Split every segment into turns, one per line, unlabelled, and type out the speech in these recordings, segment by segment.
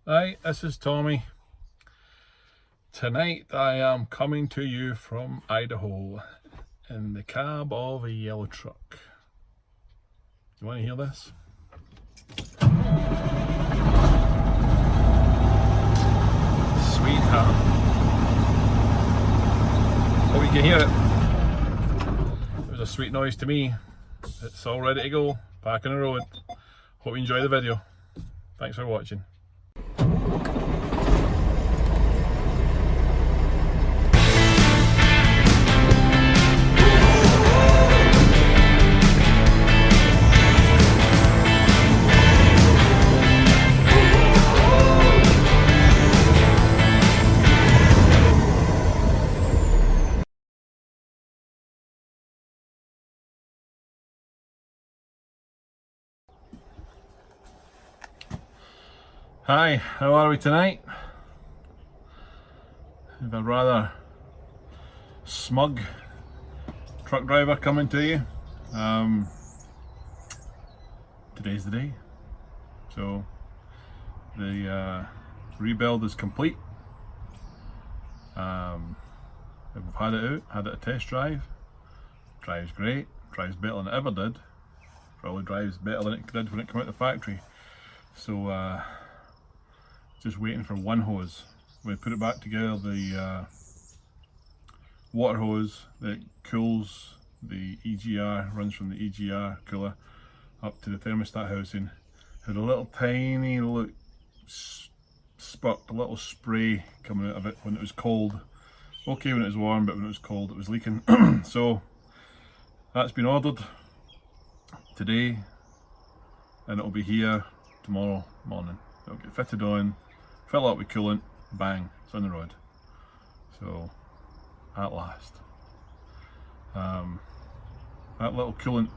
Hi, this is Tommy. Tonight I am coming to you from Idaho in the cab of a yellow truck. You want to hear this? Sweetheart. Hope you can hear it. It was a sweet noise to me. It's all ready to go, back on the road. Hope you enjoy the video. Thanks for watching. Hi, how are we tonight? We have a rather smug truck driver coming to you. Today's the day. So the rebuild is complete. We've had it out, had it a test drive. Drives great, drives better than it ever did. Probably drives better than it did when it came out of the factory. So just waiting for one hose. We put it back together, the water hose that cools the EGR, runs from the EGR cooler up to the thermostat housing, had a little tiny little spurt, a little spray coming out of it when it was cold. Okay when it was warm, but when it was cold it was leaking. So that's been ordered today and it'll be here tomorrow morning. It'll get fitted on, fill up with coolant, bang, it's on the road. So, at last. That little coolant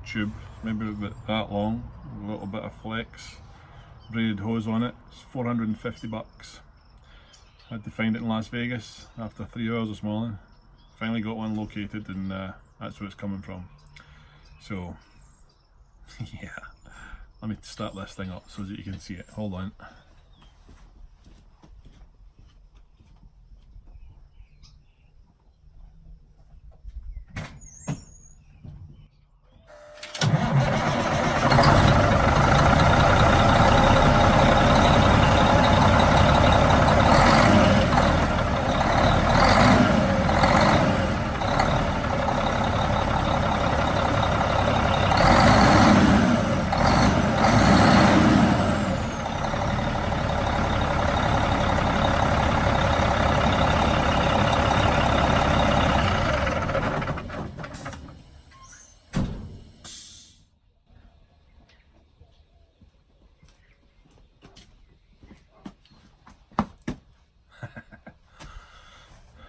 tube, maybe about that long, a little bit of flex braided hose on it, it's 450 bucks. Had to find it in Las Vegas after 3 hours this morning. Finally got one located and that's where it's coming from. So, yeah. Let me start this thing up so that you can see it. Hold on.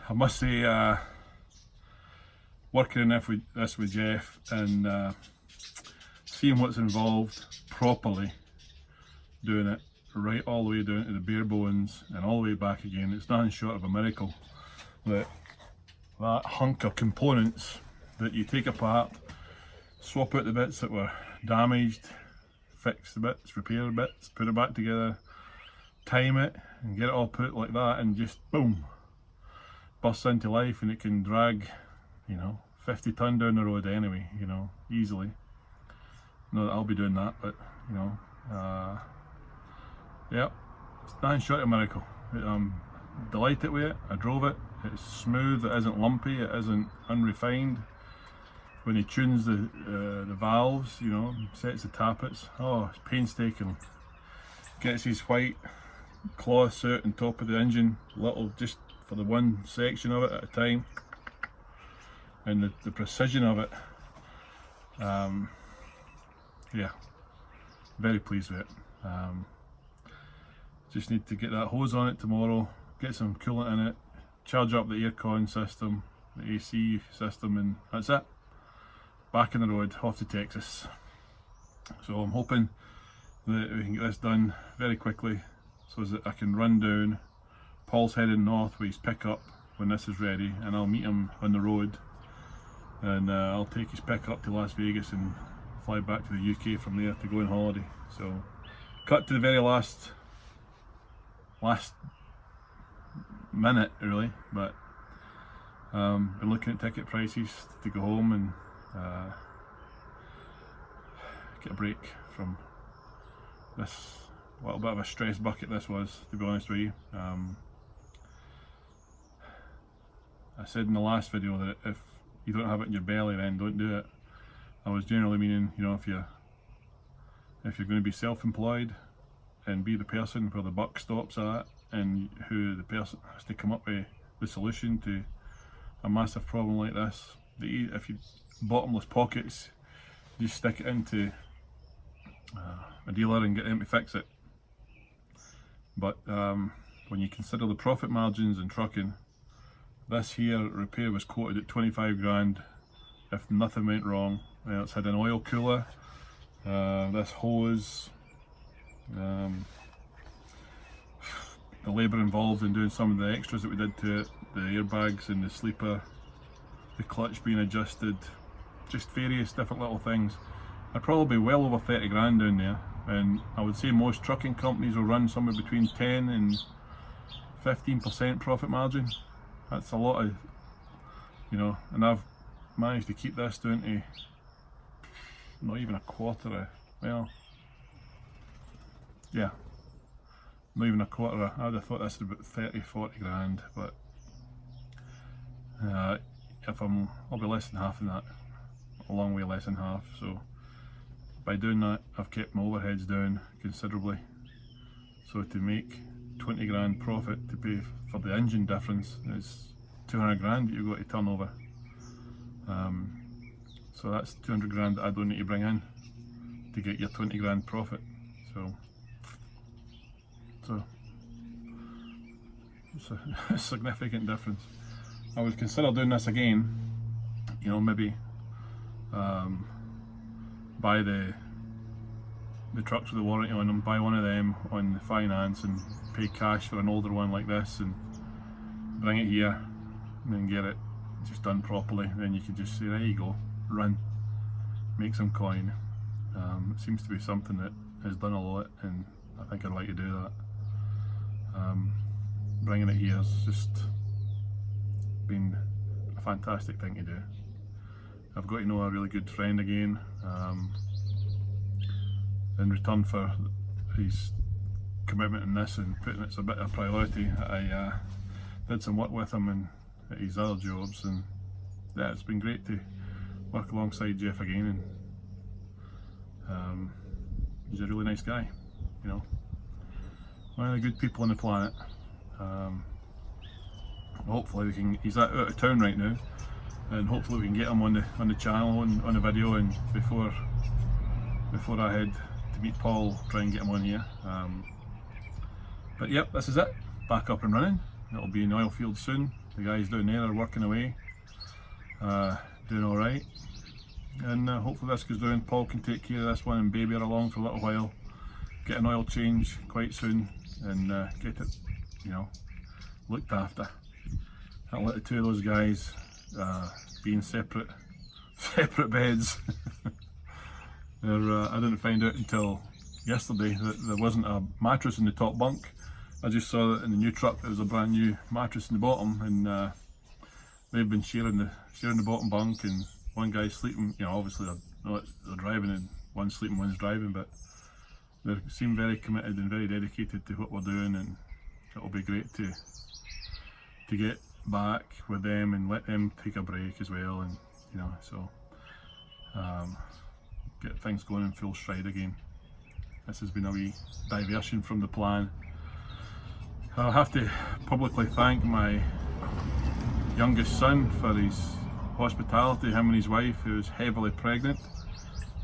I must say, working this with Jeff and seeing what's involved properly, doing it right all the way down to the bare bones and all the way back again, it's nothing short of a miracle that that hunk of components that you take apart, swap out the bits that were damaged, fix the bits, repair the bits, put it back together, time it and get it all put like that and just boom, bursts into life, and it can drag, 50 ton down the road anyway, easily. Not that I'll be doing that, but yeah, it's nothing short of a miracle. I'm delighted with it. I drove it. It's smooth. It isn't lumpy. It isn't unrefined. When he tunes the valves, sets the tappets. Oh, it's painstaking. Gets his white cloths out on top of the engine, little just for the one section of it at a time, and the precision of it, yeah, very pleased with it. Just need to get that hose on it tomorrow, get some coolant in it, charge up the aircon system, the AC system, and that's it. Back on the road, off to Texas. So I'm hoping that we can get this done very quickly so that I can run down. Paul's heading north with his pickup when this is ready, and I'll meet him on the road, and I'll take his pickup to Las Vegas and fly back to the UK from there to go on holiday. So cut to the very last last minute really, but been looking at ticket prices to go home and get a break from this little bit of a stress bucket this was, to be honest with you. I said in the last video that if you don't have it in your belly, then don't do it. I was generally meaning, you know, if you're going to be self-employed and be the person where the buck stops at, and who the person has to come up with the solution to a massive problem like this, if you bottomless pockets, you stick it into a dealer and get them to fix it. But when you consider the profit margins in trucking, this here repair was quoted at 25 grand if nothing went wrong. It's had an oil cooler, this hose, the labour involved in doing some of the extras that we did to it, the airbags and the sleeper, the clutch being adjusted, just various different little things. I'd probably be well over 30 grand down there, and I would say most trucking companies will run somewhere between 10 and 15% profit margin. That's a lot of, you know, and I've managed to keep this down to not even a quarter of, well, yeah, not even a quarter of, I would have thought this was about 30-40 grand, but I'll be less than half of that, a long way less than half. So by doing that, I've kept my overheads down considerably. So to make 20 grand profit to pay for the engine difference is 200 grand that you've got to turn over. So that's 200 grand that I don't need to bring in to get your 20 grand profit. So it's a significant difference. I would consider doing this again, you know, maybe buy the trucks with the warranty on them, buy one of them on the finance and pay cash for an older one like this and bring it here and then get it just done properly. Then you can just say, there you go, run, make some coin. It seems to be something that is done a lot, and I think I'd like to do that. Bringing it here has just been a fantastic thing to do. I've got to know a really good friend again. In return for his commitment in this and putting it as a bit of a priority, I did some work with him and at his other jobs, and yeah, it's been great to work alongside Jeff again. And he's a really nice guy, you know, one of the good people on the planet. Hopefully we can, he's out of town right now, and hopefully we can get him on the channel on the video, and before I head to meet Paul, try and get him on here. But yep, this is it, back up and running. It'll be in the oil field soon. The guys down there are working away, doing alright, and hopefully this goes down. Paul can take care of this one and baby her along for a little while, get an oil change quite soon, and get it, you know, looked after. I'll let the two of those guys be in separate beds. I didn't find out until yesterday that there wasn't a mattress in the top bunk. I just saw that in the new truck there was a brand new mattress in the bottom, and they've been sharing the bottom bunk, and one guy's sleeping, you know, obviously they're driving and one's sleeping, one's driving, but they seem very committed and very dedicated to what we're doing, and it'll be great to get back with them and let them take a break as well, and you know, so get things going in full stride again. This has been a wee diversion from the plan. I'll have to publicly thank my youngest son for his hospitality, him and his wife, who is heavily pregnant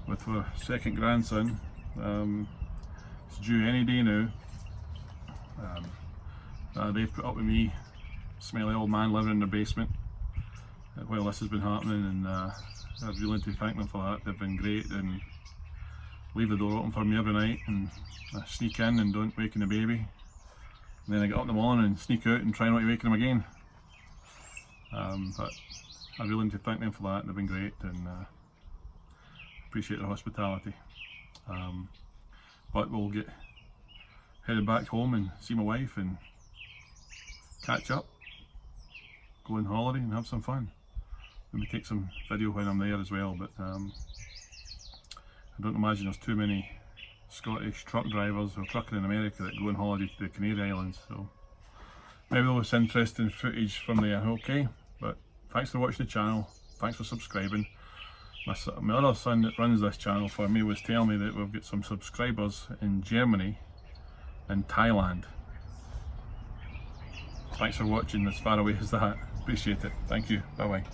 with her second grandson. It's due any day now. They've put up with me, smelly old man living in their basement while this has been happening, and I'd really like to thank them for that. They've been great and leave the door open for me every night, and I sneak in and don't waken the baby, and then I get up in the morning and sneak out and try not to waken him again. But I'd really like to thank them for that. They've been great, and appreciate their hospitality. But we'll get headed back home and see my wife and catch up, go on holiday and have some fun. Maybe take some video when I'm there as well, but I don't imagine there's too many Scottish truck drivers or trucking in America that go on holiday to the Canary Islands, so maybe there was interesting footage from there. Okay, but thanks for watching the channel, thanks for subscribing. My other son that runs this channel for me was telling me that we've got some subscribers in Germany and Thailand. Thanks for watching as far away as that. Appreciate it. Thank you. Bye bye.